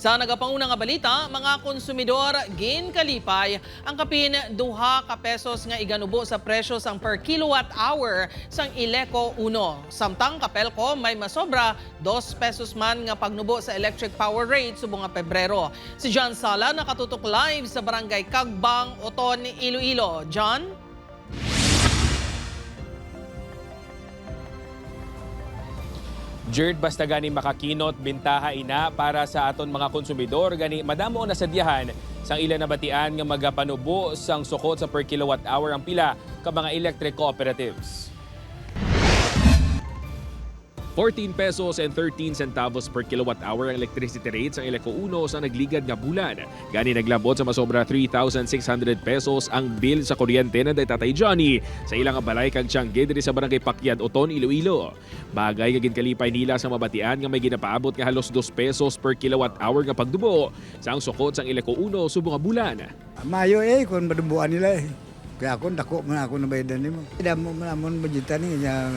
Sa nagapauna nga balita, mga konsumidor gin kalipay ang kapin 2 ka pesos nga iganubo sa presyo sang per kilowatt hour sang Ileco 1. Samtang kapelko may masobra 2 pesos man nga pagnubo sa electric power rate subong nga Pebrero. Si John Sala nakatutok live sa Barangay Kagbang, Oton, Iloilo. John? Jerd, basta gani makakinot, bintaha ina para sa aton mga konsumidor, gani madamo na sadyahan sang ilan na batian nga magapanubo sang sukot sa per kilowatt hour ang pila ka mga electric cooperatives. 14 pesos and 13 centavos per kilowatt hour ang electricity rate sa Ileco 1 sa nagligad nga bulan. Gani naglabot sa masobra 3,600 pesos ang bill sa kuryente na day Tatay Johnny sa ilang balay kag Tiangge diri sa Barangay Pakyad, Oton, Iloilo. Bagay nga ginkalipay nila sa mabatian nga may ginapaabot nga halos 2 pesos per kilowatt hour nga pagdubo sa ang sukot sang Ileco 1 subong nga bulan. Mayo kung madubuan nila Kaya ako, dako man ako nabayadan nimo. Damo man amon budgetan niya.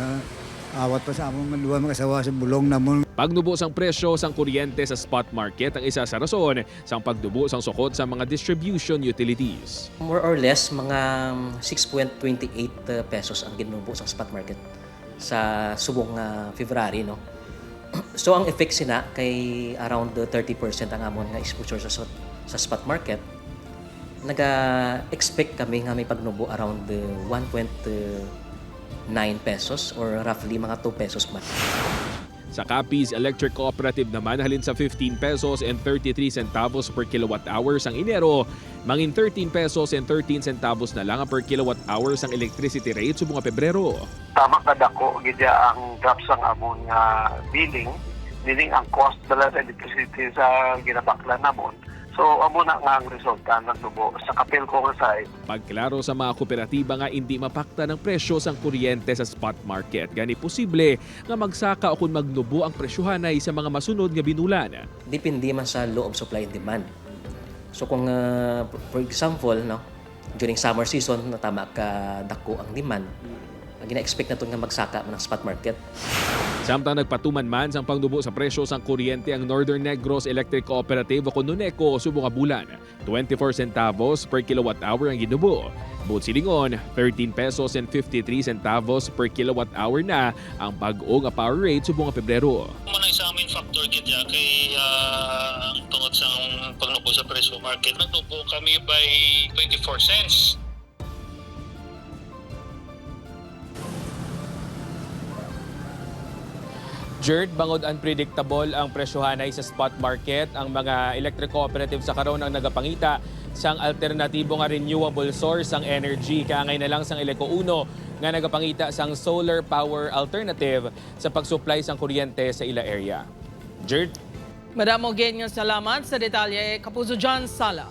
Awat pa sa among duwa mga asawa sa bulong namon. Pagnubo sang presyo sang kuryente sa spot market ang isa sa rason sang pagdubo sang sukot sa mga distribution utilities. More or less, mga 6.28 pesos ang ginubo sa spot market sa subong February. No? So ang effect sina kay around 30% ang amon nga exposure sa spot market. Naga-expect kami nga may pagnubo around 1.9 pesos or roughly mga 2 pesos man. Sa Capiz Electric Cooperative naman halin sa 15 pesos and 33 centavos per kilowatt hour sang Enero, mangin 13 pesos and 13 centavos na lang per kilowatt hour sang electricity rate subong Pebrero. Tama ka dako gidya ang drop sang amon nga billing, meaning ang cost dala sa electricity sa ginabakla namon. So, amo na nga ang resulta ng dubo sa kapil ko nga side. Pagklaro sa mga kooperatiba nga hindi mapakta ng presyo sang kuryente sa spot market. Gani posible nga magsaka o kung magnubo ang presyohanay sa mga masunod nga binulan. Depende man sa law of supply and demand. So kung for example, no, during summer season natama ka dako ang demand, gina-expect na ito nga magsaka man ang spot market. Samtang nagpatuman man sang pagdubo sa presyo sang kuryente ang Northern Negros Electric Cooperative o Conuneco subong nga bulan. 24 centavos per kilowatt hour ang ginubo. Bukod silingon, 13 pesos and 53 centavos per kilowatt hour na ang bag-o nga power rate subong nga Pebrero. Manay sa amin factor kaya kay ang tungod sa pagnubo sa presyo market, nagnubo kami by 24 cents. Jerd, bangod unpredictable ang presyohanay sa spot market, ang mga electric cooperative sa karon ang nagapangita sang alternatibo nga renewable source ang energy. Kaangay na lang sang Ileco 1 nga nagapangita sang solar power alternative sa pagsupply sang kuryente sa ila area. Jerd? Madamo ganyang salamat sa detalye, Kapuso John Sala.